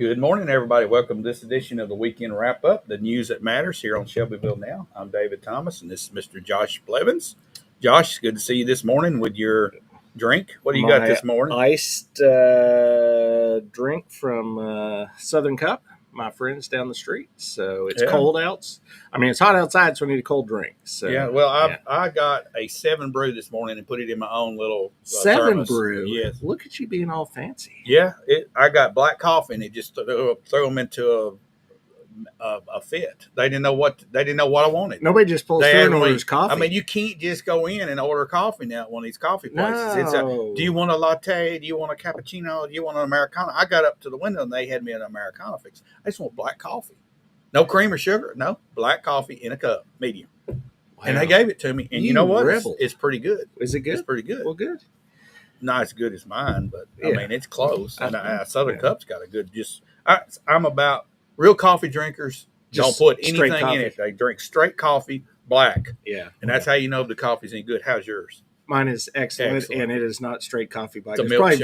Good morning, everybody. Welcome to this edition of the Weekend Wrap Up, the news that matters here on Shelbyville Now. I'm David Thomas, and this is Mr. Josh Blevins. Josh, it's good to see you this morning with your drink. What do you got this morning? Iced drink from Southern Cup, my friends down the street. So it's cold out. I mean, it's hot outside, so I need a cold drink. So I got a 7 Brew this morning and put it in my own little 7 thermos. Brew. Yes. Look at you being all fancy. Yeah, I got black coffee, and it just threw them into a fit. They didn't know what I wanted. Nobody just pulls through and orders coffee. I mean, you can't just go in and order coffee now at one of these coffee places. No. Do you want a latte? Do you want a cappuccino? Do you want an Americano? I got up to the window and they had me an Americano fix. I just want black coffee. No cream or sugar. No, black coffee in a cup, medium. Wow. And they gave it to me. And you know what? It's pretty good. Is it good? It's pretty good. Well, good. Not as good as mine, but I mean, it's close. And Southern Cup's got a good, I'm about real coffee drinkers. Don't put anything in it. They drink straight coffee, black. Yeah. And that's how you know the coffee's any good. How's yours? Mine is excellent. And it is not straight coffee black. It's probably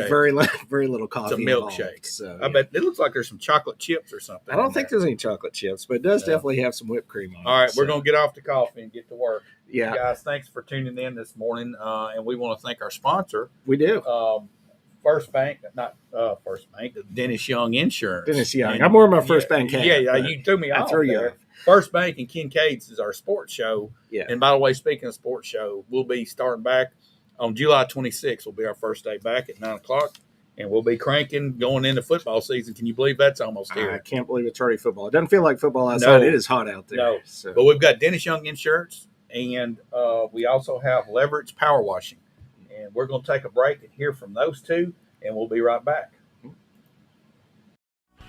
very little coffee. It's a milkshake. Involved, so, I bet it looks like there's some chocolate chips or something. I don't think there's any chocolate chips, but it does definitely have some whipped cream on it. All right, we're going to get off the coffee and get to work. Yeah. Guys, thanks for tuning in this morning. And we want to thank our sponsor. We do. First Bank, Dennis Young Insurance. Dennis Young. And I'm wearing my First Bank hat. Yeah, you threw me off. I threw you off. First Bank and Kincaid's is our sports show. Yeah. And by the way, speaking of sports show, we'll be starting back on July 26th. Will be our first day back at 9 o'clock. And we'll be cranking going into football season. Can you believe that's almost here? I can't believe it's already football. It doesn't feel like football outside. No, it is hot out there. No. So. But we've got Dennis Young Insurance, and we also have Leverage Power Washing. And we're going to take a break and hear from those two, and we'll be right back.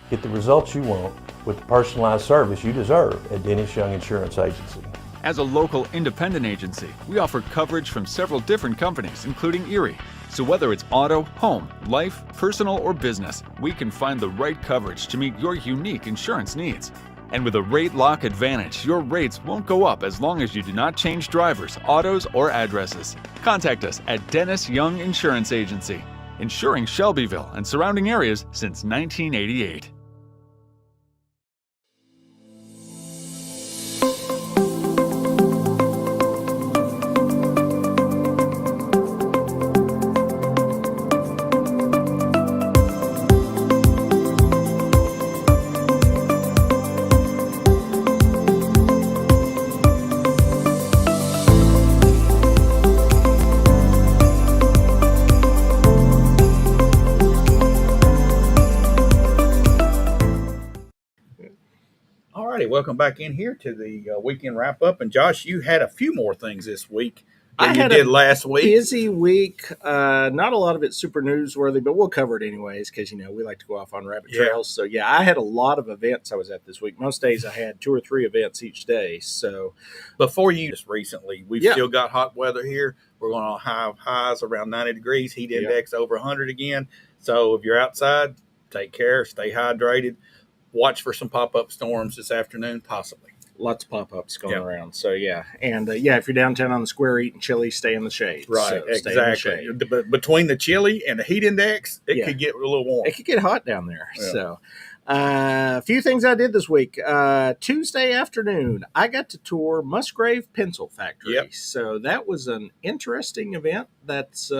Get the results you want with the personalized service you deserve at Dennis Young Insurance Agency. As a local independent agency, we offer coverage from several different companies, including Erie. So whether it's auto, home, life, personal, or business, we can find the right coverage to meet your unique insurance needs. And with a rate lock advantage, your rates won't go up as long as you do not change drivers, autos, or addresses. Contact us at Dennis Young Insurance Agency, insuring Shelbyville and surrounding areas since 1988. Welcome back in here to the weekend wrap up. And Josh, you had a few more things this week than you did last week. Busy week. Not a lot of it super newsworthy, but we'll cover it anyways because, we like to go off on rabbit trails. So, I had a lot of events I was at this week. Most days I had 2 or 3 events each day. So, before you just recently, we've still got hot weather here. We're going to have highs around 90 degrees, heat index over 100 again. So, if you're outside, take care, stay hydrated. Watch for some pop-up storms this afternoon, possibly. Lots of pop-ups going around. So, And, if you're downtown on the square eating chili, stay in the shade. Right, so exactly. But between the chili and the heat index, it could get a little warm. It could get hot down there. Yeah. So, a few things I did this week. Tuesday afternoon, I got to tour Musgrave Pencil Factory. Yep. So, that was an interesting event. That's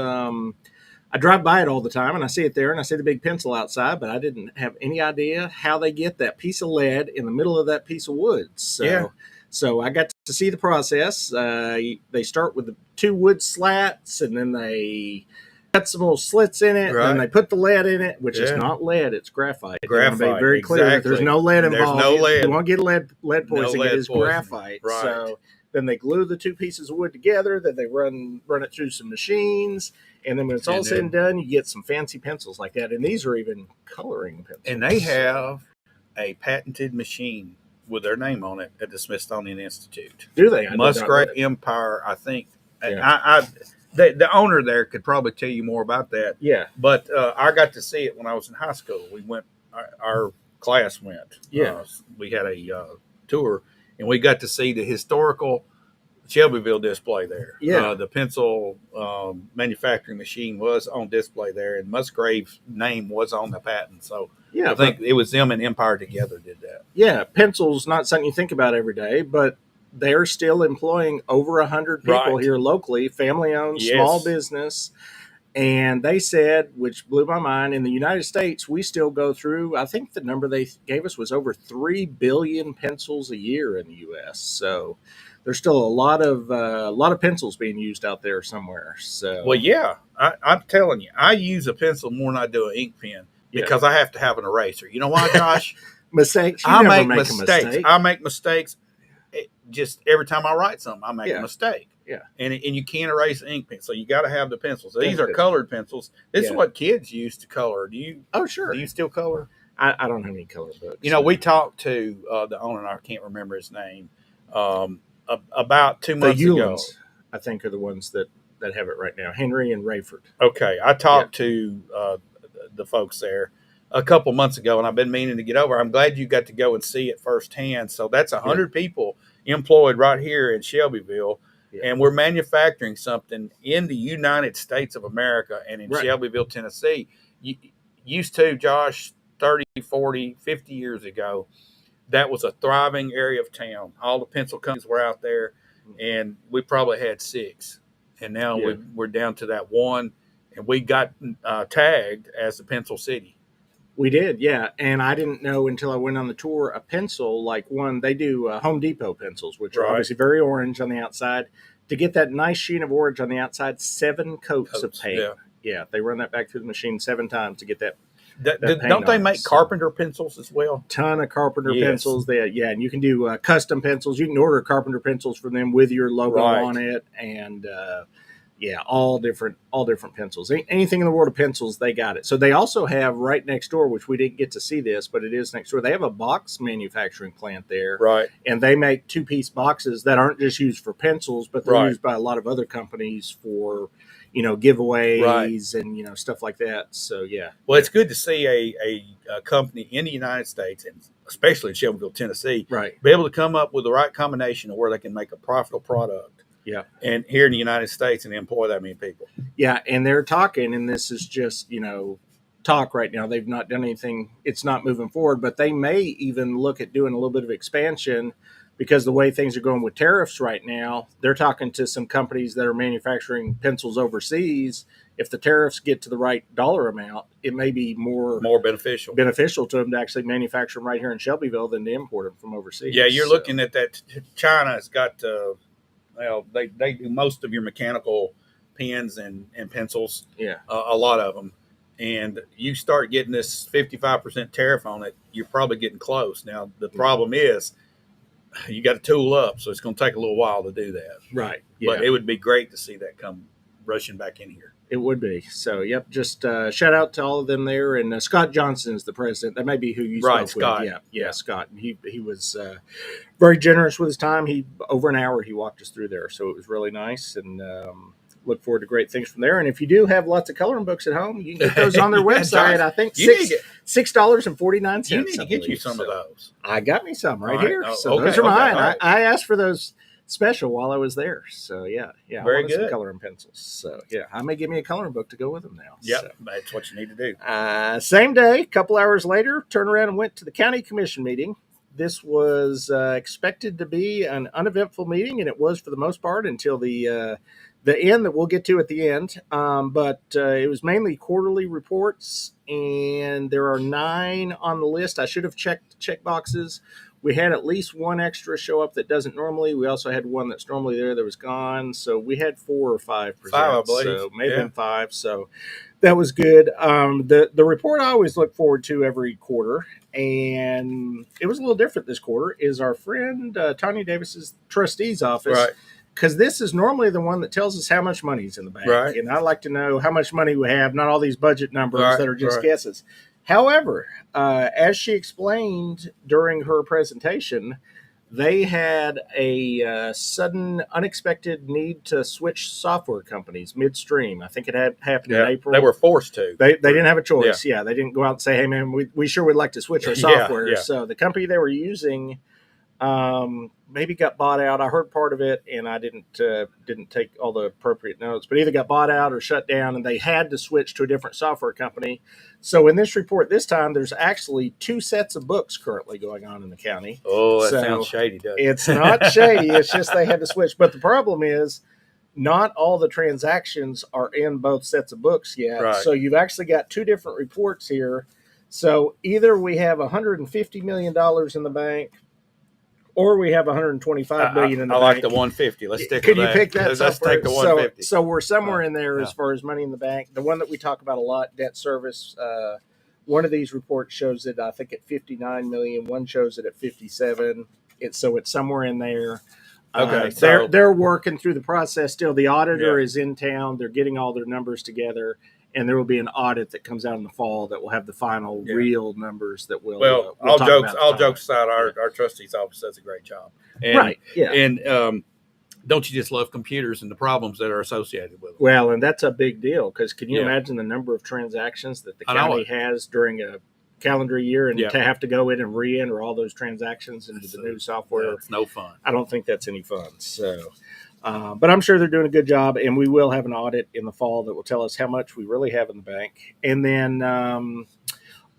I drive by it all the time, and I see it there, and I see the big pencil outside, but I didn't have any idea how they get that piece of lead in the middle of that piece of wood. So I got to see the process. They start with the 2 wood slats, and then they cut some little slits in it, and they put the lead in it, which is not lead, it's graphite. Graphite, be very clear that there's no lead involved. There's no lead. You won't get lead poisoning. It is poisoning. graphite. Right. So then they glue the 2 pieces of wood together, then they run it through some machines. And then when it's all said and done, you get some fancy pencils like that. And these are even coloring pencils. And they have a patented machine with their name on it at the Smithsonian Institute. Do they? Musgrave Empire, I think. Yeah. The owner there could probably tell you more about that. Yeah. But I got to see it when I was in high school. We went, our class went. Yeah. We had a tour, and we got to see the historical Shelbyville display there. Yeah. The pencil manufacturing machine was on display there, and Musgrave's name was on the patent. So Yeah, I think it was them and Empire together did that. Yeah, pencil's not something you think about every day, but they're still employing over 100 people Right. here locally, family-owned, Yes. small business. And they said, which blew my mind, in the United States, we still go through, I think the number they gave us was over 3 billion pencils a year in the U.S. So there's still a lot of pencils being used out there somewhere. So Well, yeah, I'm telling you, I use a pencil more than I do an ink pen because I have to have an eraser. You know why, Josh? mistakes, you I never make a mistakes. mistake. I make mistakes. Just every time I write something, I make Yeah. a mistake. Yeah. And you can't erase an ink pen, so you got to have the pencils. These are Pencils. colored pencils. This is Yeah. what kids use to color. Oh, sure. Do you still color? I don't have any color books. You know, we talked to the owner. I can't remember his name. About 2 the months ago. Hewlins, I think, are the ones that have it right now. Henry and Rayford. Okay, I talked to the folks there a couple months ago, and I've been meaning to get over. I'm glad you got to go and see it firsthand. So that's 100 people employed right here in Shelbyville, and we're manufacturing something in the United States of America and in Shelbyville, Tennessee. Used to, Josh, 30, 40, 50 years ago, that was a thriving area of town. All the pencil companies were out there, and we probably had 6. And now we're down to that 1, and we got tagged as the Pencil City. We did, yeah. And I didn't know until I went on the tour, a pencil like one, they do Home Depot pencils, which are obviously very orange on the outside. To get that nice sheen of orange on the outside, 7 coats of paint. Yeah, they run that back through the machine 7 times to get that. Don't they make Carpenter pencils as well? Ton of Carpenter pencils. And you can do custom pencils. You can order Carpenter pencils from them with your logo on it, and all different pencils. Anything in the world of pencils, they got it. So they also have right next door, which we didn't get to see this, but it is next door. They have a box manufacturing plant there, right? And they make 2-piece boxes that aren't just used for pencils, but they're used by a lot of other companies for giveaways and stuff like that. So well, it's good to see a company in the United States, and especially in Shelbyville, Tennessee, be able to come up with the right combination of where they can make a profitable product. Yeah, and here in the United States, and employ that many people. Yeah, and they're talking, and this is just talk right now. They've not done anything. It's not moving forward, but they may even look at doing a little bit of expansion. Because the way things are going with tariffs right now, they're talking to some companies that are manufacturing pencils overseas. If the tariffs get to the right dollar amount, it may be more beneficial to them to actually manufacture them right here in Shelbyville than to import them from overseas. Yeah, you're looking at that. China's got, they do most of your mechanical pens and pencils. Yeah, a lot of them. And you start getting this 55% tariff on it, you're probably getting close. Now, the problem is, you got to tool up, so it's going to take a little while to do that. Right. Yeah. But it would be great to see that come rushing back in here. It would be. So, just shout out to all of them there. And Scott Johnson is the president. That may be who you spoke Scott. with. Yeah, Scott. He was very generous with his time. Over an hour he walked us through there, so it was really nice. And look forward to great things from there. And if you do have lots of coloring books at home, you can get those on their website. I think $6.49. You need to get you some of those. I got me some right here. Oh, so those are mine. I asked for those special while I was there. So yeah. Very good. Some coloring pencils. So I may give me a coloring book to go with them now. Yeah, so. That's what you need to do. Same day, a couple hours later, turned around and went to the county commission meeting. This was expected to be an uneventful meeting, and it was for the most part until the end that we'll get to at the end. But it was mainly quarterly reports, and there are 9 on the list. I should have checked check boxes. We had at least 1 extra show up that doesn't normally. We also had 1 that's normally there that was gone. So we had 4 or 5 presents. 5, I believe. So maybe been 5. So that was good. The report I always look forward to every quarter, and it was a little different this quarter, is our friend Tanya Davis's trustee's office. Right. Because this is normally the one that tells us how much money's in the bank. Right. And I like to know how much money we have, not all these budget numbers that are just guesses. However, as she explained during her presentation, they had a sudden, unexpected need to switch software companies midstream. I think it had happened in April. They were forced to. They didn't have a choice. They didn't go out and say, hey, man, we sure would like to switch our software. So the company they were using Maybe got bought out. I heard part of it, and I didn't take all the appropriate notes. But either got bought out or shut down, and they had to switch to a different software company. So in this report this time, there's actually 2 sets of books currently going on in the county. Oh, that So sounds shady, doesn't it? It's not shady. It's just they had to switch. But the problem is, not all the transactions are in both sets of books yet. Right. So you've actually got 2 different reports here. So either we have $150 million in the bank, or we have $125 million in the I bank. like the 150. Let's stick Could with you that. pick that? Let's take the 150. So we're somewhere in there Yeah. as far as money in the bank. The one that we talk about a lot, debt service. One of these reports shows it, I think, at 59 million. One shows it at 57. It's somewhere in there. Okay, so they're working through the process still. The auditor Yeah. is in town. They're getting all their numbers together, and there will be an audit that comes out in the fall that will have the final Yeah. real numbers that we'll. well, we'll all talk jokes about at the time. aside, our trustee's office does a great job. And, Right. Yeah. And don't you just love computers and the problems that are associated with them? Well, and that's a big deal because can you Yeah. imagine the number of transactions that the I know county it. has during a calendar year, and Yeah. to have to go in and re-enter all those transactions into the new software? It's no fun. I don't think that's any fun. So, but I'm sure they're doing a good job, and we will have an audit in the fall that will tell us how much we really have in the bank. And then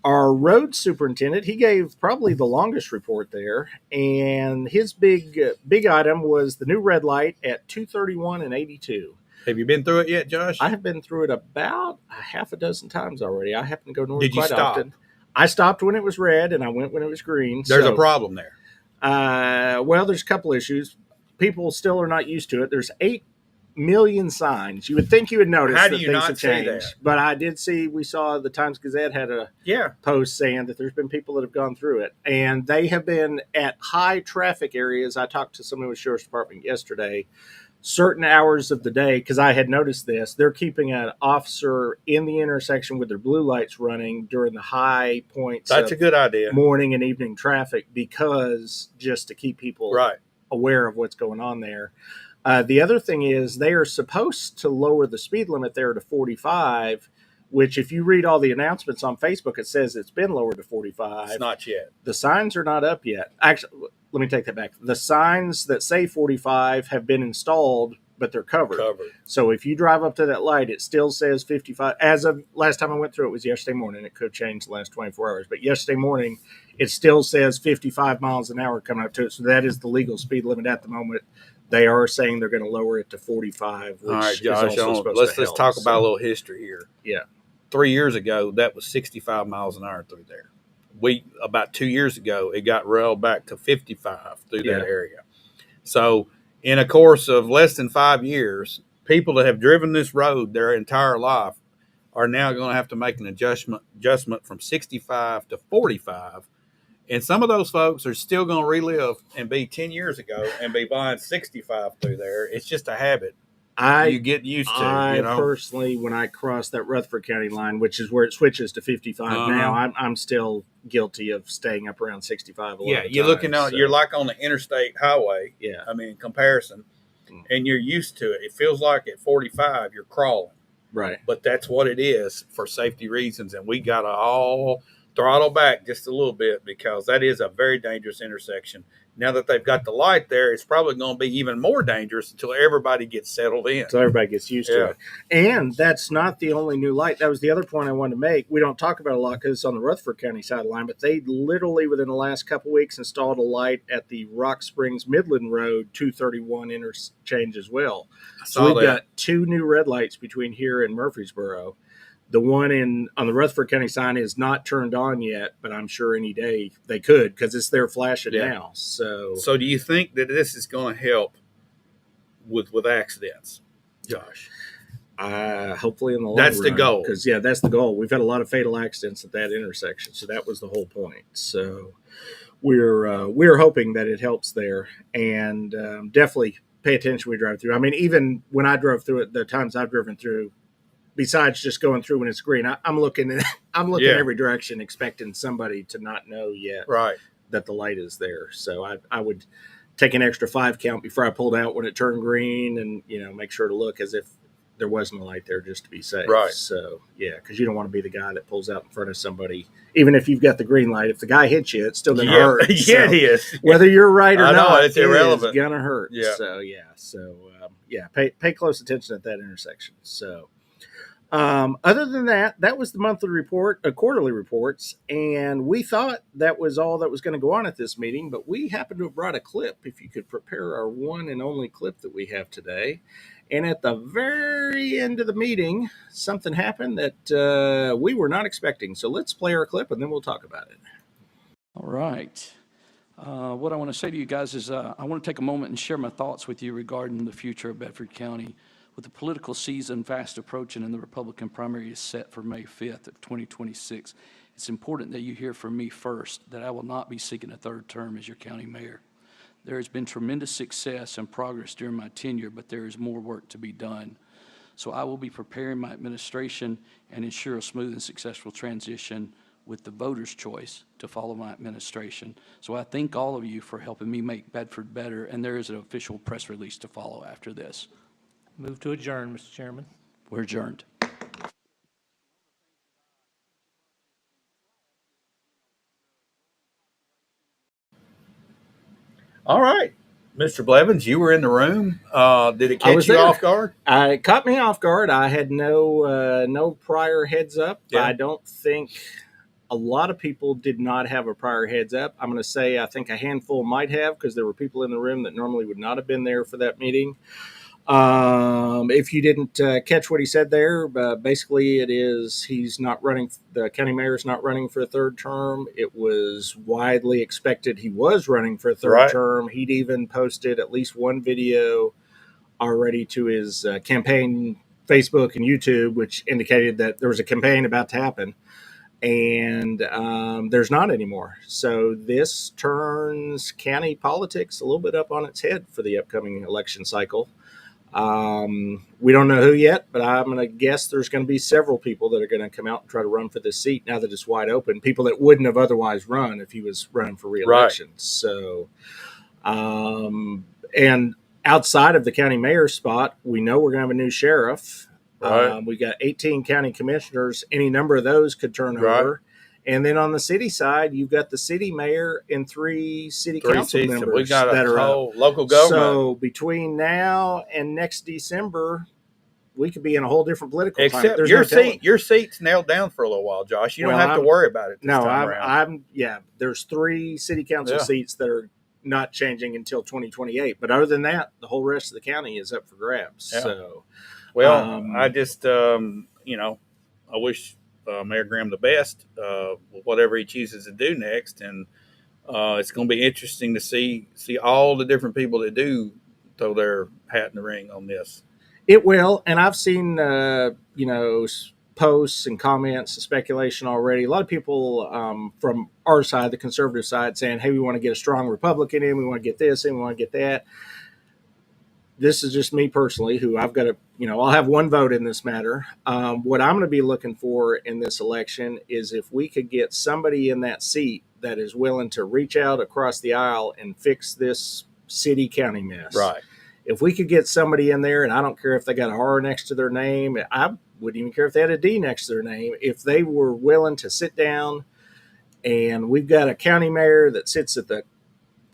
our road superintendent, he gave probably the longest report there, and his big item was the new red light at 231 and 82. Have you been through it yet, Josh? I have been through it about a half a dozen times already. I happen to go north Did you quite stop? often. I stopped when it was red, and I went when it was green. There's so, a problem there. well, there's a couple issues. People still are not used to it. There's 8 million signs. You would think you would notice How that do you things not have see changed. that? But I did see, we saw the Times Gazette had a Yeah. post saying that there's been people that have gone through it, and they have been at high traffic areas. I talked to someone with the Sheriff's Department yesterday, certain hours of the day, because I had noticed this. They're keeping an officer in the intersection with their blue lights running during the high points That's a of good idea. morning and evening traffic, because just to keep people Right. aware of what's going on there. The other thing is they are supposed to lower the speed limit there to 45, which if you read all the announcements on Facebook, it says it's been lowered to 45. It's not yet. The signs are not up yet. Actually, let me take that back. The signs that say 45 have been installed, but they're covered. So if you drive up to that light, it still says 55. As of last time I went through, it was yesterday morning. It could have changed the last 24 hours. But yesterday morning, it still says 55 miles an hour coming up to it. So that is the legal speed limit at the moment. They are saying they're going to lower it to 45. Which All right, is Josh. also supposed Let's to help. talk about a So, little history here. Yeah. 3 years ago, that was 65 miles an hour through there. About 2 years ago, it got railed back to 55 through Yeah. that area. So, in a course of less than 5 years, people that have driven this road their entire life are now going to have to make an adjustment from 65 to 45. And some of those folks are still going to relive and be 10 years ago and be buying 65 through there. It's just a habit you get used to. I you know? personally, when I cross that Rutherford County line, which is where it switches to 55 now, I'm still guilty of staying up around 65. A lot of You're times, looking out. so, You're like on the interstate highway. yeah. I mean, in comparison, and you're used to it. It feels like at 45 you're crawling, Right. but that's what it is for safety reasons. And we got to all throttle back just a little bit because that is a very dangerous intersection. Now that they've got the light there, it's probably going to be even more dangerous until everybody gets settled in. So everybody gets used to it. And that's not the only new light. That was the other point I wanted to make. We don't talk about it a lot because it's on the Rutherford County side of the line, but they literally within the last couple of weeks installed a light at the Rock Springs Midland Road 231 interchange as well. So we've got 2 new red lights between here and Murfreesboro. The one on the Rutherford County sign is not turned on yet, but I'm sure any day they could because it's there flashing now. So do you think that this is going to help with accidents, Josh? hopefully in the long That's run. the goal. Because that's the goal. We've had a lot of fatal accidents at that intersection, so that was the whole point. So we're hoping that it helps there, and definitely pay attention when we drive through. I mean, even when I drove through it, the times I've driven through, besides just going through when it's green, I'm looking every direction, expecting somebody to not know yet that the light is there. So I would take an extra 5 count before I pulled out when it turned green, and make sure to look as if there wasn't a light there just to be safe. Right. So, yeah, because you don't want to be the guy that pulls out in front of somebody. Even if you've got the green light, if the guy hits you, it's still going to hurt. Yeah, So, it is. whether you're right or I know, not, it's irrelevant. It's going to hurt. Yeah. So, pay close attention at that intersection. So, other than that, that was the monthly report, quarterly reports, and we thought that was all that was going to go on at this meeting, but we happened to have brought a clip, if you could prepare our one and only clip that we have today. And at the very end of the meeting, something happened that we were not expecting. So let's play our clip, and then we'll talk about it. All right. What I want to say to you guys is I want to take a moment and share my thoughts with you regarding the future of Bedford County. With the political season fast approaching and the Republican primary is set for May 5th of 2026, it's important that you hear from me first that I will not be seeking a third term as your county mayor. There has been tremendous success and progress during my tenure, but there is more work to be done. So I will be preparing my administration and ensure a smooth and successful transition with the voters' choice to follow my administration. So I thank all of you for helping me make Bedford better, and there is an official press release to follow after this. Move to adjourn, Mr. Chairman. We're adjourned. All right. Mr. Blevins, you were in the room. Did it catch you off guard? It caught me off guard. I had no prior heads up. Yeah. I don't think a lot of people did not have a prior heads up. I'm going to say I think a handful might have, because there were people in the room that normally would not have been there for that meeting. If you didn't catch what he said there, basically it is he's not running. The county mayor is not running for a third term. It was widely expected he was running for a third term. He'd even posted at least one video already to his campaign Facebook and YouTube, which indicated that there was a campaign about to happen. And there's not anymore. So this turns county politics a little bit up on its head for the upcoming election cycle. We don't know who yet, but I'm going to guess there's going to be several people that are going to come out and try to run for this seat now that it's wide open. People that wouldn't have otherwise run if he was running for re-election. Right. So, and outside of the county mayor's spot, we know we're going to have a new sheriff. Right. We got 18 county commissioners. Any number of those could turn over. And then on the city side, you've got the city mayor and three city council members we got that a are whole local government. So between now and next December, we could be in a whole different political climate. Except your seat's nailed down for a little while, Josh. You don't have to worry about it. There's three city council seats that are not changing until 2028. But other than that, the whole rest of the county is up for grabs. Yeah. So, I just, I wish Mayor Graham the best, whatever he chooses to do next. And it's going to be interesting to see all the different people that do throw their hat in the ring on this. It will. And I've seen, posts and comments and speculation already. A lot of people from our side, the conservative side, saying, hey, we want to get a strong Republican in. We want to get this in. We want to get that. This is just me personally, who I've got to, I'll have one vote in this matter. What I'm going to be looking for in this election is if we could get somebody in that seat that is willing to reach out across the aisle and fix this city-county mess. Right. If we could get somebody in there, and I don't care if they got an R next to their name, I wouldn't even care if they had a D next to their name, if they were willing to sit down, and we've got a county mayor that sits at the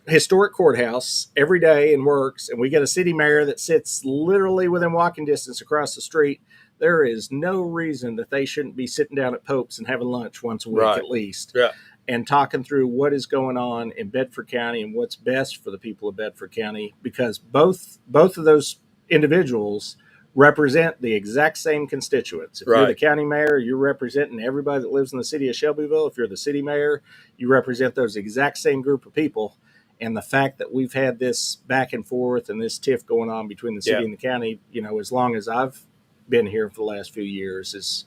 historic courthouse every day and works, and we got a city mayor that sits literally within walking distance across the street, there is no reason that they shouldn't be sitting down at Pope's and having lunch once a week at least. Yeah. And talking through what is going on in Bedford County and what's best for the people of Bedford County, because both of those individuals represent the exact same constituents. If you're the county mayor, you're representing everybody that lives in the city of Shelbyville. If you're the city mayor, you represent those exact same group of people. And the fact that we've had this back and forth and this tiff going on between the city and the county, as long as I've been here for the last few years, is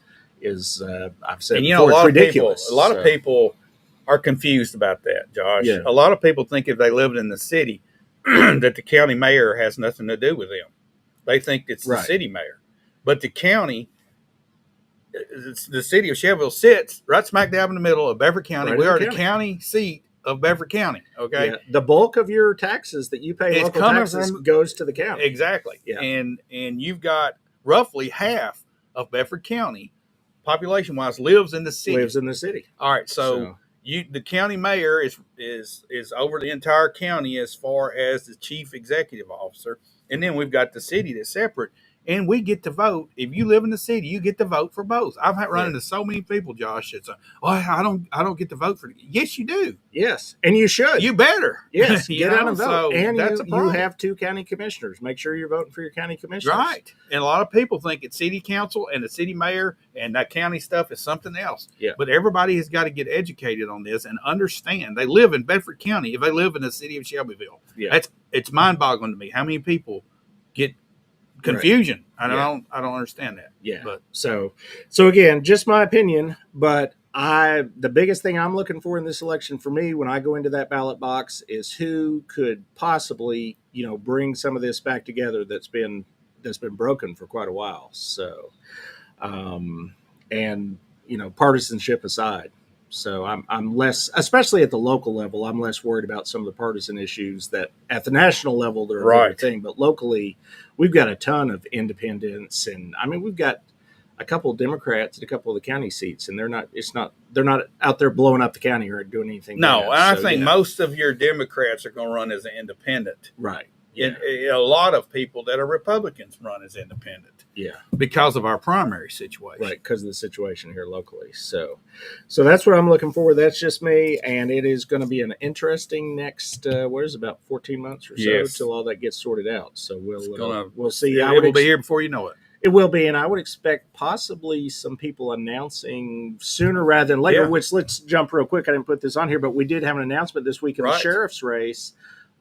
I've said before, it's ridiculous. A lot of people are confused about that, Josh. Yeah. A lot of people think if they lived in the city that the county mayor has nothing to do with them. They think it's the city mayor. But the county, the city of Shelbyville sits right smack dab in the middle of Bedford County. We are the county seat of Bedford County, okay? Yeah. The bulk of your taxes that you pay local taxes goes to the county. Exactly. Yeah. And you've got roughly half of Bedford County, population wise, lives in the city. Lives in the city. All right, so the county mayor is over the entire county as far as the chief executive officer, and then we've got the city that's separate, and we get to vote. If you live in the city, you get to vote for both. I've run into so many people, Josh. It's I don't get to vote for. Yes, you do. Yes, and you should. You better. Yes, get out and vote. So and that's you have 2 county commissioners. Make sure you're voting for your county commissioners. Right. And a lot of people think it's city council and the city mayor and that county stuff is something else. Yeah. But everybody has got to get educated on this and understand. They live in Bedford County if they live in the city of Shelbyville. Yeah. It's mind-boggling to me how many people get confusion. Right. I don't understand that. Yeah. But so again, just my opinion, but the biggest thing I'm looking for in this election for me when I go into that ballot box is who could possibly, bring some of this back together that's been broken for quite a while. So, and partisanship aside. So I'm less, especially at the local level, I'm less worried about some of the partisan issues that at the national level they're a bigger thing. But locally, we've got a ton of independents, and we've got a couple of Democrats at a couple of the county seats, and they're not out there blowing up the county or doing anything. No, and I think most of your Democrats are going to run as an independent. Right. Yeah. A lot of people that are Republicans run as independent. Yeah. Because of our primary situation. Right, because of the situation here locally. So that's what I'm looking for. That's just me, and it is going to be an interesting next, about 14 months or so till all that gets sorted out. So we'll see. It will be here before you know it. It will be, and I would expect possibly some people announcing sooner rather than later, which let's jump real quick. I didn't put this on here, but we did have an announcement this week in the sheriff's race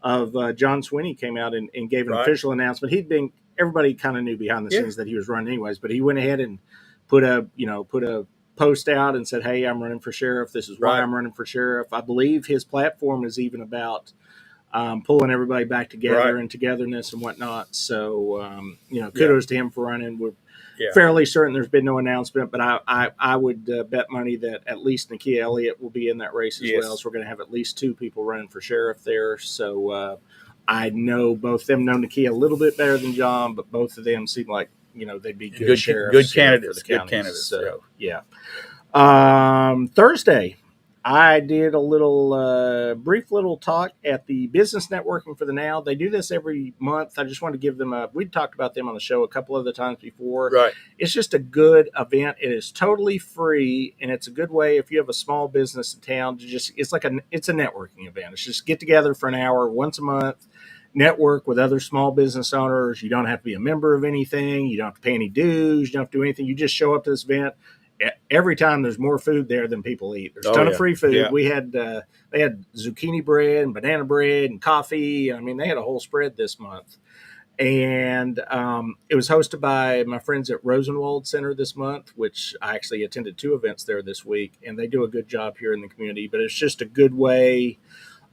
of John Sweeney came out and gave an official announcement. Everybody kind of knew behind the scenes that he was running anyways, but he went ahead and put a post out and said, "Hey, I'm running for sheriff. This is why I'm running for sheriff." I believe his platform is even about pulling everybody back together and togetherness and whatnot. So, kudos to him for running. We're fairly certain there's been no announcement, but I would bet money that at least Nakia Elliott will be in that race as well. So we're going to have at least 2 people running for sheriff there. So I know both of them know Nakia a little bit better than John, but both of them seem like, they'd be good sheriffs. Good candidates. For the good candidates. So, Thursday, I did a brief little talk at the Business Networking for the Now. They do this every month. I just wanted to give them we'd talked about them on the show a couple other times before. Right. It's just a good event. It is totally free, and it's a good way if you have a small business in town to it's a networking event. It's just get together for an hour once a month, network with other small business owners. You don't have to be a member of anything. You don't have to pay any dues. You don't have to do anything. You just show up to this event. Every time there's more food there than people eat. There's a ton of free food. Yeah. We had they had zucchini bread and banana bread and coffee. They had a whole spread this month, and it was hosted by my friends at Rosenwald Center this month, which I actually attended 2 events there this week, and they do a good job here in the community. But it's just a good way.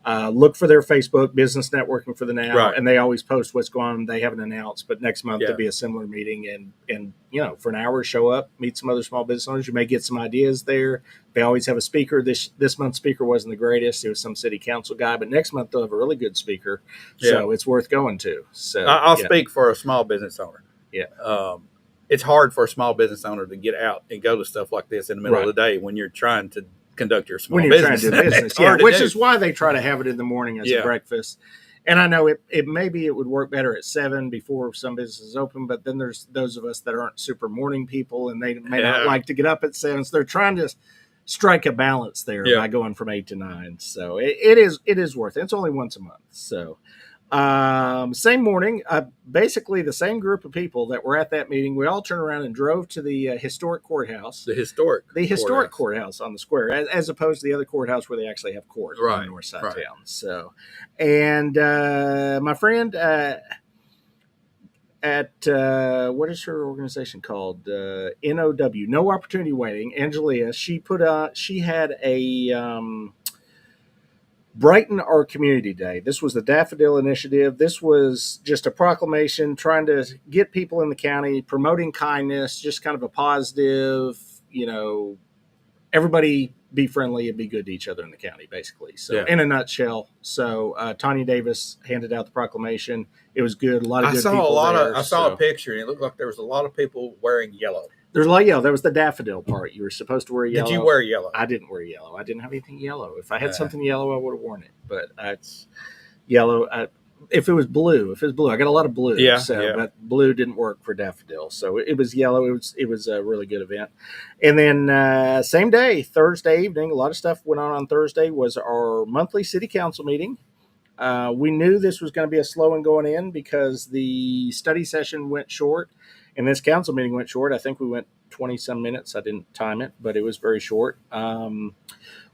Look for their Facebook, Business Networking for the Now, and they always post what's going on. They haven't announced, but next month there'll be a similar meeting, and for an hour, show up, meet some other small business owners. You may get some ideas there. They always have a speaker. This month's speaker wasn't the greatest. It was some city council guy, but next month they'll have a really good speaker, so it's worth going to. So I'll speak for a small business owner. Yeah. It's hard for a small business owner to get out and go to stuff like this in the middle of the day when you're trying to conduct your small business. Trying to do business, which is why they try to have it in the morning as a breakfast. And I know it maybe it would work better at 7 before some businesses open, but then there's those of us that aren't super morning people and they may not like to get up at 7. So they're trying to strike a balance there by going from 8 to 9. So it is worth it. It's only once a month. So same morning, basically the same group of people that were at that meeting, we all turned around and drove to the historic courthouse. The historic courthouse on the square, as opposed to the other courthouse where they actually have court on the north side of town. So, and my friend at what is her organization called? NOW, No Opportunity Waiting. Angelia, she had a Brighten Our Community Day. This was the Daffodil Initiative. This was just a proclamation trying to get people in the county, promoting kindness, just kind of a positive, everybody be friendly and be good to each other in the county, basically. So, Yeah. in a nutshell, so Tanya Davis handed out the proclamation. It was good. A lot of I good saw people a lot there, of. I saw so. a picture, and it looked like there was a lot of people wearing yellow. There's a lot of yellow. That was the daffodil part. You were supposed to wear yellow. Did you wear yellow? I didn't wear yellow. I didn't have anything yellow. If I had Yeah. something yellow, I would have worn it. But it's yellow. If it was blue, I got a lot of blue. Yeah, So, yeah. but blue didn't work for daffodil. So it was yellow. It was a really good event. And then same day, Thursday evening, a lot of stuff went on Thursday. Was our monthly city council meeting. We knew this was going to be a slow one going in because the study session went short and this council meeting went short. I think we went 20 some minutes. I didn't time it, but it was very short.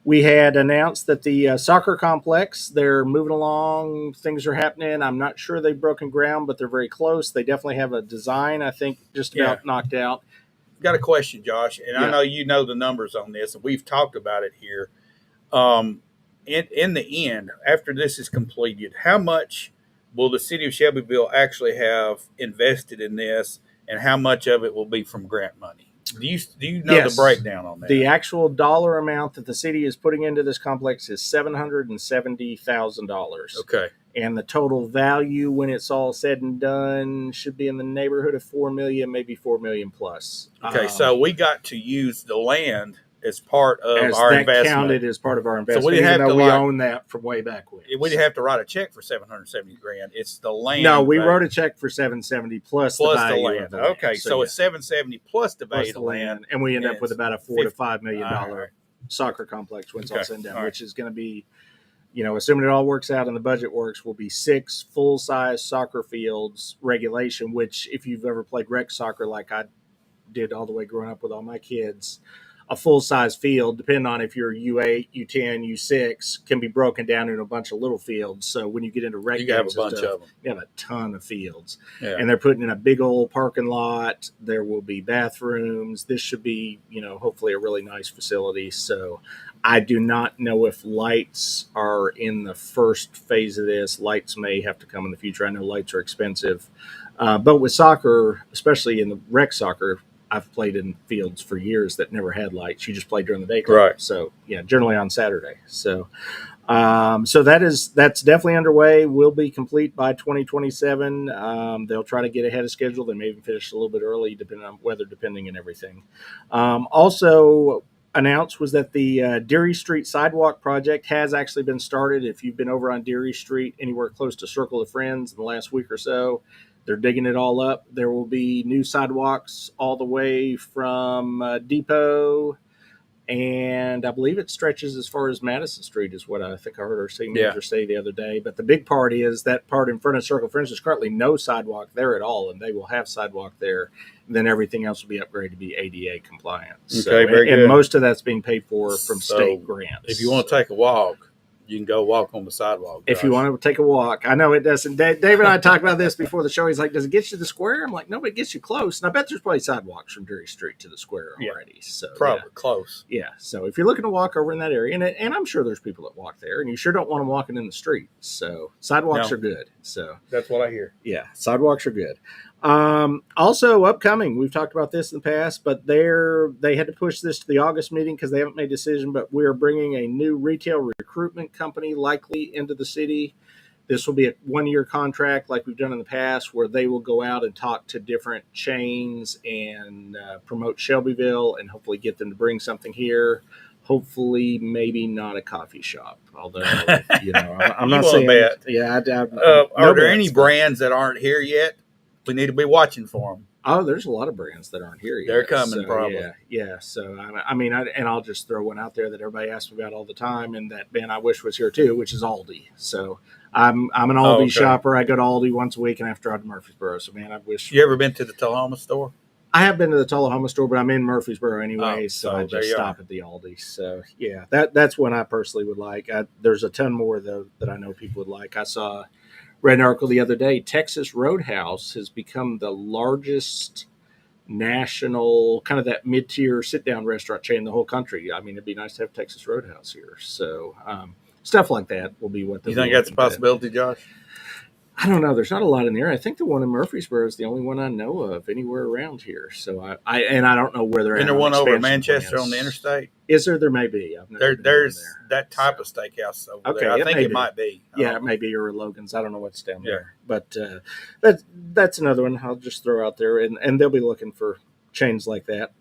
We had announced that the soccer complex, they're moving along. Things are happening. I'm not sure they've broken ground, but they're very close. They definitely have a design, I think, just about knocked out. Got a question, Josh, and I Yeah. know you know the numbers on this, and we've talked about it here. In the end, after this is completed, how much will the city of Shelbyville actually have invested in this, and how much of it will be from grant money? Do you know Yes. the breakdown on that? The actual dollar amount that the city is putting into this complex is $770,000. Okay. And the total value when it's all said and done should be in the neighborhood of 4 million, maybe 4 million plus. Okay, so we got to use the land as part of as our that investment. counted as part of our investment, didn't even have though to, we like- own that from way back when. We didn't have to write a check for $770,000. It's the land. No, we value wrote a check for 770 plus plus the value the land. of the land. Okay, so yeah, it's $770 plus the plus value of the land. and we end and up with it's about a $4 to $5 million All right. soccer complex when it's all Okay, said and done, all right. which is going to be, assuming it all works out and the budget works, will be 6 full-size soccer fields regulation, which if you've ever played rec soccer like I did all the way growing up with all my kids, a full-size field, depending on if you're U8, U10, U6, can be broken down into a bunch of little fields. So when you get into rec You can have a games and bunch stuff, of them. you have a ton of fields. Yeah. And they're putting in a big old parking lot. There will be bathrooms. This should be, hopefully a really nice facility. So I do not know if lights are in the first phase of this. Lights may have to come in the future. I know lights are expensive. But with soccer, especially in the rec soccer, I've played in fields for years that never had lights. You just play during the daytime. Right. So, generally on Saturday. So, that's definitely underway. Will be complete by 2027. They'll try to get ahead of schedule. They may even finish a little bit early, depending on weather, and everything. Also announced was that the Deary Street sidewalk project has actually been started. If you've been over on Deary Street, anywhere close to Circle of Friends in the last week or so, they're digging it all up. There will be new sidewalks all the way from Depot, and I believe it stretches as far as Madison Street is what I think I heard our city manager say the other day. But the big part is that part in front of Circle Friends. There's currently no sidewalk there at all, and they will have sidewalk there. And then everything else will be upgraded to be ADA compliant. Okay, very and good. most of that's being paid for from So, state grants. If you want to take a walk, you can go walk on the sidewalk. If you want to take a walk, I know it doesn't. Dave and I talked about this before the show. He's like, "Does it get you to the square?" I'm like, "No, but it gets you close." And I bet there's probably sidewalks from Deary Street to the square already. So probably close. yeah. So if you're looking to walk over in that area, and I'm sure there's people that walk there, and you sure don't want them walking in the street. So sidewalks No. are good. So That's what I hear. yeah, sidewalks are good. Also upcoming, we've talked about this in the past, but they had to push this to the August meeting because they haven't made a decision, but we're bringing a new retail recruitment company likely into the city. This will be a 1-year contract like we've done in the past where they will go out and talk to different chains and promote Shelbyville and hopefully get them to bring something here. Hopefully, maybe not a coffee shop, although, I'm You not wanna saying bet. Yeah, Are no there bets, any but- brands that aren't here yet? We need to be watching for them. Oh, there's a lot of brands that aren't here yet. They're coming, So, probably. Yeah. So, I'll just throw one out there that everybody asks me about all the time, and that band I wish was here too, which is Aldi. So, I'm an Aldi okay. shopper. I go to Aldi once a week, and I have to drive to Murfreesboro. So, man, I wish. You ever been to the Tullahoma store? I have been to the Tullahoma store, but I'm in Murfreesboro anyway, Oh, so so I there just you stop at the Aldi. So, yeah, that's one I personally would like. There's a ton more though that I know people would like. I read an article the other day. Texas Roadhouse has become the largest national kind of that mid-tier sit-down restaurant chain in the whole country. I mean, it'd be nice to have Texas Roadhouse here. So stuff like that will be what You think that's a possibility, Josh? I don't know. There's not a lot in there. I think the one in Murfreesboro is the only one I know of anywhere around here. So I don't know where they're at. And there one over in expansion Manchester plans. on the interstate. Is there? There may be. I've never been There's there. that type of steakhouse over Okay, there. I it think may it be. might be. Yeah, it may be, or Logan's. I don't know what's down Yeah. there. But that's another one I'll just throw out there, and they'll be looking for chains like that.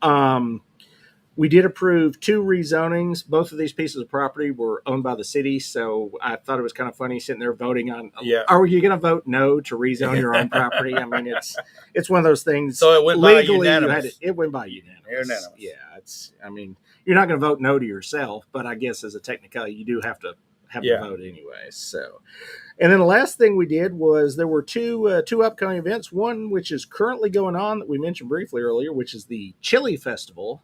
We did approve 2 rezonings. Both of these pieces of property were owned by the city, so I thought it was kind of funny sitting there voting on. Yeah. Are you going to vote no to rezone your own property? I mean, it's one of those things. So it went by legally, unanimous. it went by unanimous. Unanimous. Yeah, it's. I mean, you're not going to vote no to yourself, but I guess as a technicality, you do have to have Yeah. the vote anyway. So, and then the last thing we did was there were two upcoming events. One which is currently going on that we mentioned briefly earlier, which is the Chili Festival.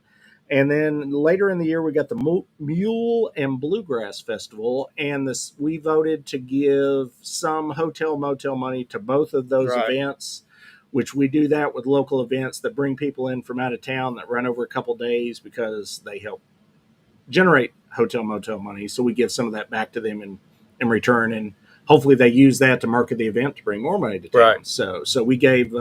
And then later in the year, we got the Mule and Bluegrass Festival, and we voted to give some hotel motel money to both of those Right. events, which we do that with local events that bring people in from out of town that run over a couple days because they help generate hotel motel money. So we give some of that back to them in return, and hopefully they use that to market the event to bring more money to town. Right. So we gave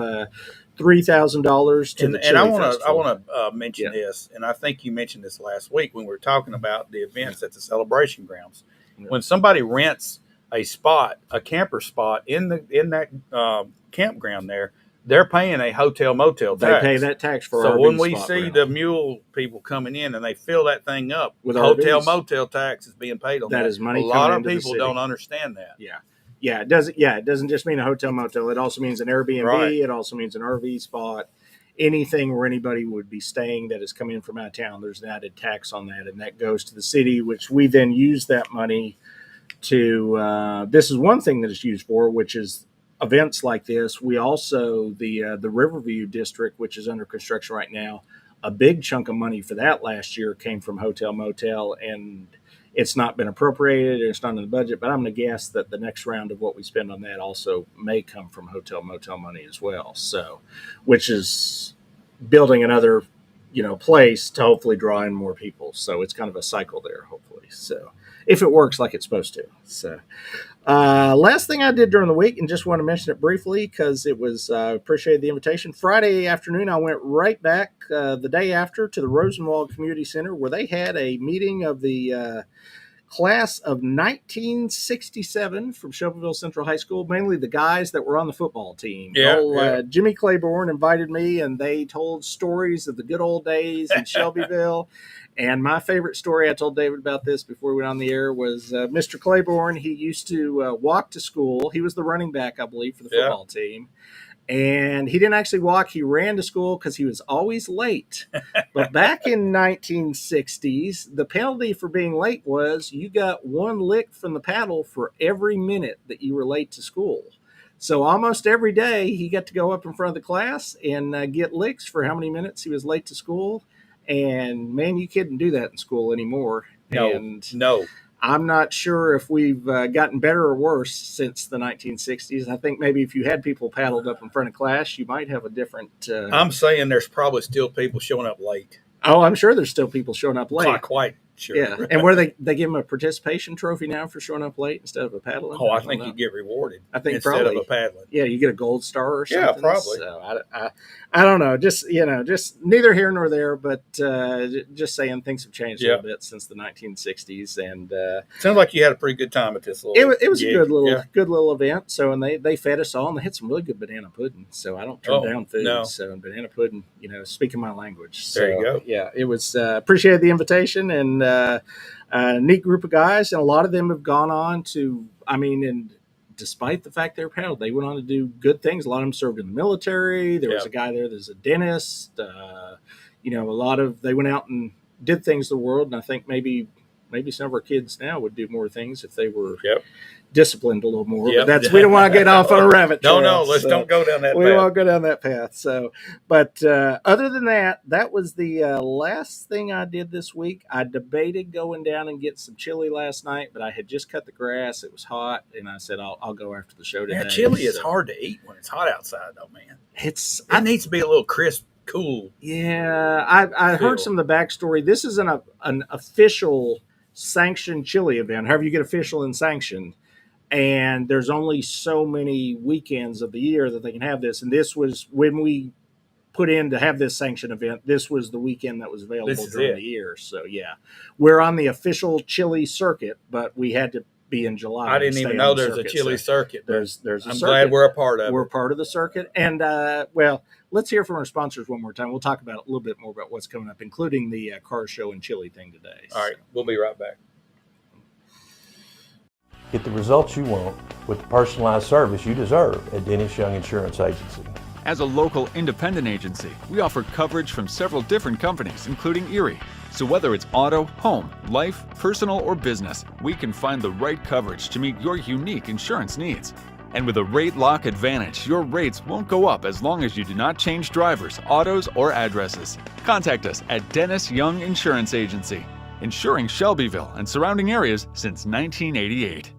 $3,000 to the And I Chili want to Festival. mention Yeah. this, and I think you mentioned this last week when we were talking about the events at the celebration grounds. Yeah. When somebody rents a camper spot in that campground there, they're paying a hotel motel They tax. pay that tax for So RV when we spot see rental. the mule people coming in and they fill that thing up, With hotel RVs. motel tax is being paid on that. That is money A lot coming of into the people city. don't understand that. Yeah, it doesn't. Yeah, it doesn't just mean a hotel motel. It also means an Airbnb. Right. It also means an RV spot. Anything where anybody would be staying that is coming in from out of town, there's an added tax on that, and that goes to the city, which we then use that money to. This is one thing that it's used for, which is events like this. We also the Riverview district, which is under construction right now. A big chunk of money for that last year came from hotel motel, and it's not been appropriated. It's not in the budget, but I'm going to guess that the next round of what we spend on that also may come from hotel motel money as well. So, which is building another, place to hopefully draw in more people. So it's kind of a cycle there, hopefully. So if it works like it's supposed to. So, last thing I did during the week, and just want to mention it briefly because it was appreciated the invitation. Friday afternoon, I went right back the day after to the Rosenwald Community Center where they had a meeting of the class of 1967 from Shelbyville Central High School, mainly the guys that were on the football team. Yeah. Jimmy Claiborne invited me, and they told stories of the good old days in Shelbyville. And my favorite story, I told David about this before we went on the air, was Mr. Claiborne. He used to walk to school. He was the running back, I believe, for the football team. And he didn't actually walk. He ran to school because he was always late. But back in 1960s, the penalty for being late was you got 1 lick from the paddle for every minute that you were late to school. So almost every day he got to go up in front of the class and get licks for how many minutes he was late to school. And man, you couldn't do that in school anymore. No. I'm not sure if we've gotten better or worse since the 1960s. I think maybe if you had people paddled up in front of class, you might have a different. I'm saying there's probably still people showing up late. Oh, I'm sure there's still people showing up late. Not quite sure. Yeah, and where they give them a participation trophy now for showing up late instead of a paddling. Oh, I don't think know. you get rewarded. I think instead probably. of a paddling. Yeah, you get a gold star or Yeah, something. probably. So I don't know. Just just neither here nor there. But just saying, things have changed a little bit since the 1960s, and Sounds like you had a pretty good time at this little. it was gig. a Yeah. good little event. So and they fed us all, and they had some really good banana pudding. So I don't turn down food. No. So and banana pudding, speaking my language. So, There you go. Yeah, it was appreciated the invitation, and a neat group of guys, and a lot of them have gone on to. And despite the fact they're paddled, they went on to do good things. A lot of them served in the military. There was a guy there that's a dentist. A lot of they went out and did things in the world, and I think maybe some of our kids now would do more things if they were disciplined a little more. Yep. But we don't want to get off on a rabbit trail. No, let's don't go down that We path. won't go down that path. So, but other than that, that was the last thing I did this week. I debated going down and get some chili last night, but I had just cut the grass. It was hot, and I said I'll go after the show today. Yeah, chili is So, hard to eat when it's hot outside, though, man. It needs to be a little crisp, cool. Yeah, I heard some of the backstory. This is an official sanctioned chili event. However you get official and sanctioned. and there's only so many weekends of the year that they can have this. And this was when we put in to have this sanctioned event. This was the weekend that was available during the year. So yeah, we're on the official chili circuit, but we had to be in July. I didn't even know there's a chili circuit. There's a I'm circuit. glad we're a part of it. We're part of the circuit. And well, let's hear from our sponsors one more time. We'll talk about a little bit more about what's coming up, including the car show and chili thing today. All right, we'll be right back. Get the results you want with the personalized service you deserve at Dennis Young Insurance Agency. As a local independent agency, we offer coverage from several different companies, including Erie. So whether it's auto, home, life, personal, or business, we can find the right coverage to meet your unique insurance needs. And with a rate lock advantage, your rates won't go up as long as you do not change drivers, autos, or addresses. Contact us at Dennis Young Insurance Agency, insuring Shelbyville and surrounding areas since 1988.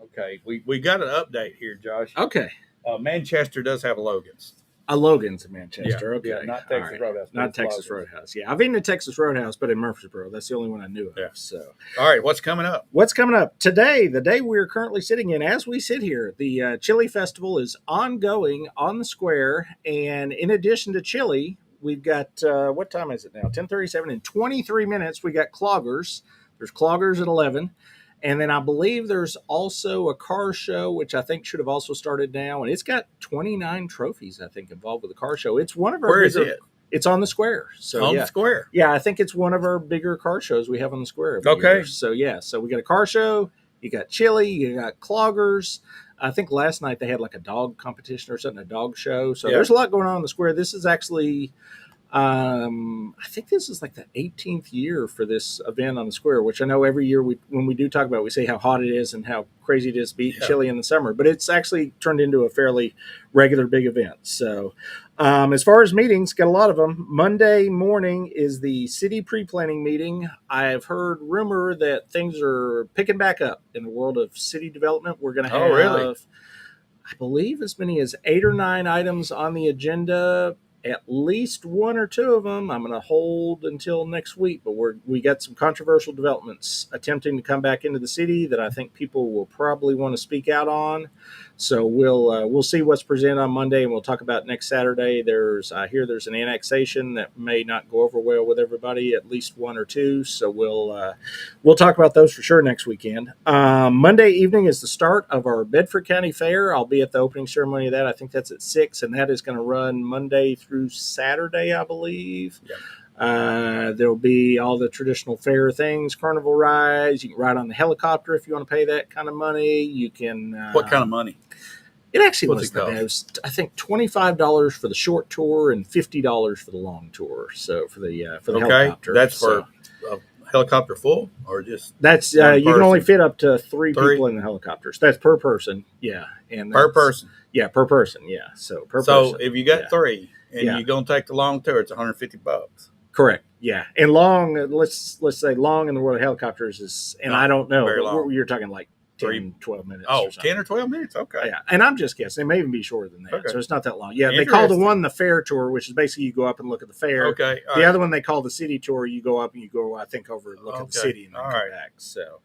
Okay, we got an update here, Josh. Okay. Manchester does have a Logan's. A Logan's in Manchester. Yeah, okay. yeah, not Texas All right. Roadhouse. but Not it's Texas Logan's. Roadhouse. Yeah, I've eaten at Texas Roadhouse, but in Murfreesboro. That's the only one I knew of. Yeah. So, All right, what's coming up? what's coming up today? The day we're currently sitting in, as we sit here, the Chili Festival is ongoing on the square, and in addition to chili, we've got what time is it now? 10:37. In 23 minutes, we got cloggers. There's cloggers at 11. And then I believe there's also a car show, which I think should have also started now. And it's got 29 trophies, I think, involved with the car show. It's one of our Where is bigger, it? It's on the square. So On yeah. the square. Yeah, I think it's one of our bigger car shows we have on the square. every Okay. year. So yeah, so we got a car show, you got chili, you got cloggers. I think last night they had like a dog competition or something, a dog show. So Yeah. there's a lot going on the square. This is actually I think this is like the 18th year for this event on the square, which I know every year when we do talk about it, we say how hot it is and how crazy it is to be eating chili in the summer, but it's actually turned into a fairly regular big event. So as far as meetings, got a lot of them. Monday morning is the city pre-planning meeting. I've heard rumor that things are picking back up in the world of city development. We're going to have, really? I believe, as many as 8 or 9 items on the agenda. At least 1 or 2 of them I'm going to hold until next week, but we got some controversial developments attempting to come back into the city that I think people will probably want to speak out on. So we'll see what's presented on Monday, and we'll talk about next Saturday. I hear there's an annexation that may not go over well with everybody, at least 1 or 2. So we'll talk about those for sure next weekend. Monday evening is the start of our Bedford County Fair. I'll be at the opening ceremony of that. I think that's at 6, and that is going to run Monday through Saturday, I believe. Yep. There'll be all the traditional fair things, carnival rides. You can ride on the helicopter if you want to pay that kind of money. You can. What kind of money? It actually What's was, it cost? it was, I think, $25 for the short tour and $50 for the long tour. So for the Okay, helicopter, that's So for a helicopter full or just that's one you can only person? fit up to 3 Three? people in the helicopters. That's per person. Yeah, and per that's- person? Yeah, per person. Yeah, so per So person. if you got Yeah. 3 and Yeah. you're gonna take the long tour, it's $150. Correct. Yeah, and long. Let's say long in the world of helicopters is, and Not I don't know, very but long. you're talking like 10, 3 12 minutes. Oh, or something. 10 or 12 minutes. Okay. Yeah, and I'm just guessing. It may even be shorter than that, Okay. so it's not that long. Yeah, they call the Interesting. one the fair tour, which is basically you go up and look at the fair. Okay. all The right. other one they call the city tour. You go up and you go, I think, over and look at the Okay. city and then All come right. back. So,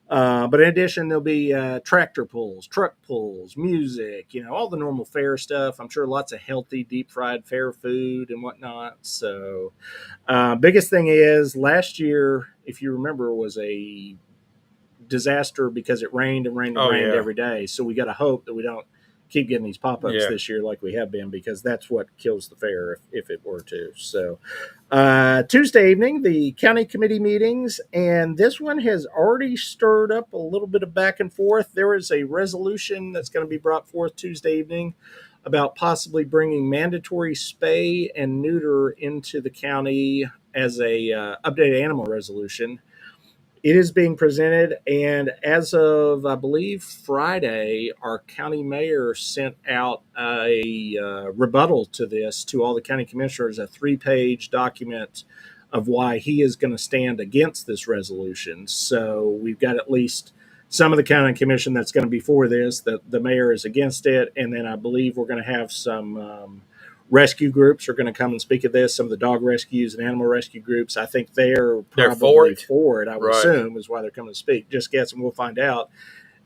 but in addition, there'll be tractor pulls, truck pulls, music, all the normal fair stuff. I'm sure lots of healthy, deep fried fair food and whatnot. So, biggest thing is last year, if you remember, was a disaster because it rained and rained and Oh, rained yeah. every day. So we got to hope that we don't keep getting these pop-ups Yeah. this year like we have been, because that's what kills the fair if it were to. So Tuesday evening, the county committee meetings, and this one has already stirred up a little bit of back and forth. There is a resolution that's going to be brought forth Tuesday evening about possibly bringing mandatory spay and neuter into the county as a updated animal resolution. It is being presented, and as of, I believe, Friday, our county mayor sent out a rebuttal to this to all the county commissioners, a 3-page document of why he is going to stand against this resolution. So we've got at least some of the county commission that's going to be for this, that the mayor is against it, and then I believe we're going to have some rescue groups are going to come and speak of this. Some of the dog rescues and animal rescue groups, I think they're probably for it. I would assume is why they're coming to speak. Just guessing, we'll find out.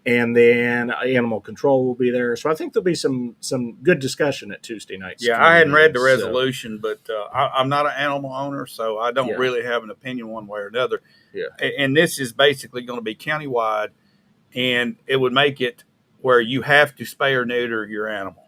And then animal control will be there. So I think there'll be some good discussion at Tuesday night. Yeah, I hadn't read the resolution, but I'm not an animal owner, so I don't really have an opinion one way or another. Yeah. And this is basically going to be countywide, and it would make it where you have to spay or neuter your animal.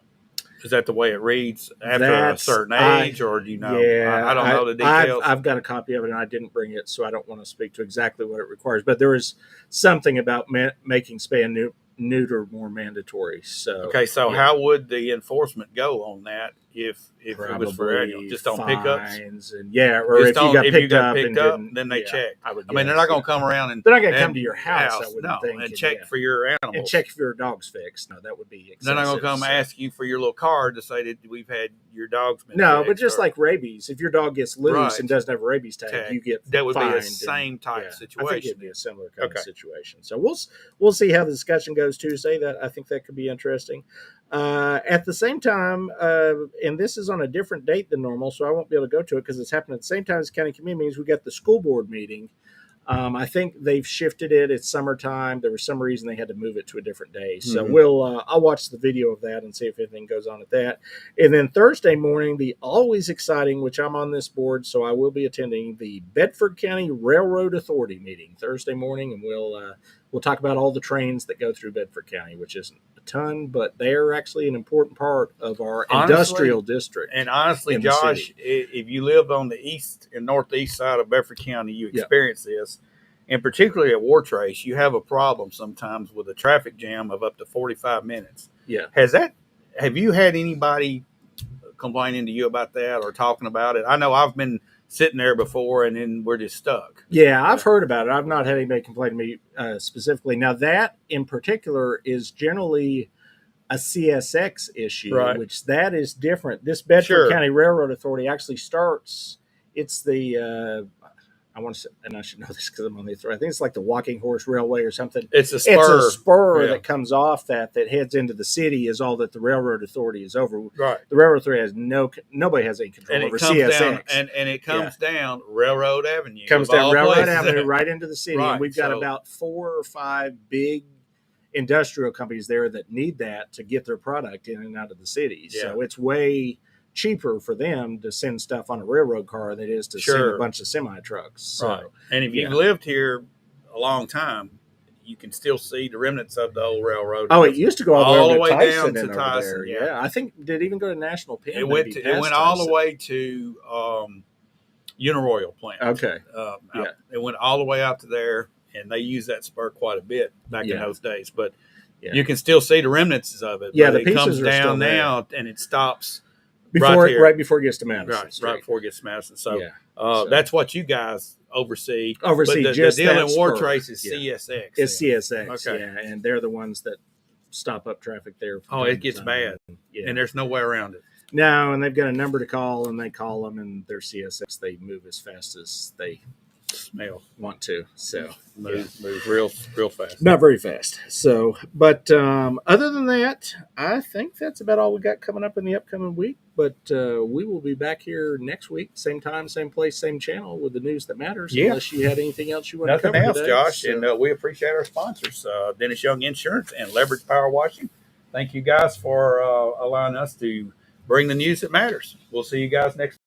Is that the way it reads after a certain age, or do you know? Yeah, I don't know the details. I've got a copy of it, and I didn't bring it, so I don't want to speak to exactly what it requires. But there is something about making spay and neuter more mandatory. So okay, so how would the enforcement go on that if it was for annual? Just on pickups? And or if you got picked up, then they check. I mean, they're not going to come around and they're not going to come to your house. I wouldn't think, and check for your animals and check if your dog's fixed. No, that would be excessive. They're not going to come ask you for your little card to say that we've had your dog's been no, fixed, but just like rabies, if your dog gets loose and doesn't have a rabies tag, you get that would fined. be the same type situation. I think it'd be a similar kind of situation. So we'll see how the discussion goes Tuesday. That I think that could be interesting. At the same time, and this is on a different date than normal, so I won't be able to go to it because it's happening at the same time as county committee meetings. We got the school board meeting. I think they've shifted it. It's summertime. There was some reason they had to move it to a different day. So I'll watch the video of that and see if anything goes on at that. And then Thursday morning, the always exciting, which I'm on this board, so I will be attending the Bedford County Railroad Authority meeting Thursday morning, and we'll talk about all the trains that go through Bedford County, which isn't a ton, but they're actually an important part of our industrial district. And honestly, Josh, if you live on the east and northeast side of Bedford County, you experience this. And particularly at War Trace, you have a problem sometimes with a traffic jam of up to 45 minutes. Yeah. Have you had anybody complaining to you about that or talking about it? I know I've been sitting there before and then we're just stuck. Yeah, I've heard about it. I've not had anybody complain to me specifically. Now, that in particular is generally a CSX issue, which that is different. This Bedford County Railroad Authority actually starts, it's the, I want to say, and I should know this because I'm on the authority. I think it's like the Walking Horse Railway or something. It's a spur. That comes off that heads into the city is all that the Railroad Authority is over. Right. The Railroad Authority has nobody has any control over CSX. And it comes down Railroad Avenue. Comes down Railroad Avenue right into the city. Right. And we've got about 4 or 5 big industrial companies there that need that to get their product in and out of the city. Yeah. So it's way cheaper for them to send stuff on a railroad car than it is to send a bunch of semi trucks. So, right. And if you've lived here a long time, you can still see the remnants of the old railroad. Oh, it used to go all the way down to Tyson. Yeah, I think did even go to National Pen. It went all the way to Uniroyal plant. Okay. It went all the way out to there, and they used that spur quite a bit back in those days. But you can still see the remnants of it. Yeah, but the pieces it comes are down still there. now, and it stops right before it gets to Madison. Right before it gets to Madison. So, that's what you guys oversee. But the deal in War Trace is CSX. It's CSX, and they're the ones that stop up traffic there. It gets bad, and there's no way around it. No, and they've got a number to call, and they call them, and they're CSX. They move as fast as they want to. So move real fast. Not very fast. So, but other than that, I think that's about all we got coming up in the upcoming week. But we will be back here next week, same time, same place, same channel, with the news that matters. Yeah. Unless you had anything else you want to cover Nothing else, today. Josh. So. And we appreciate our sponsors, Dennis Young Insurance and Leverage Power Washing. Thank you guys for allowing us to bring the news that matters. We'll see you guys next week.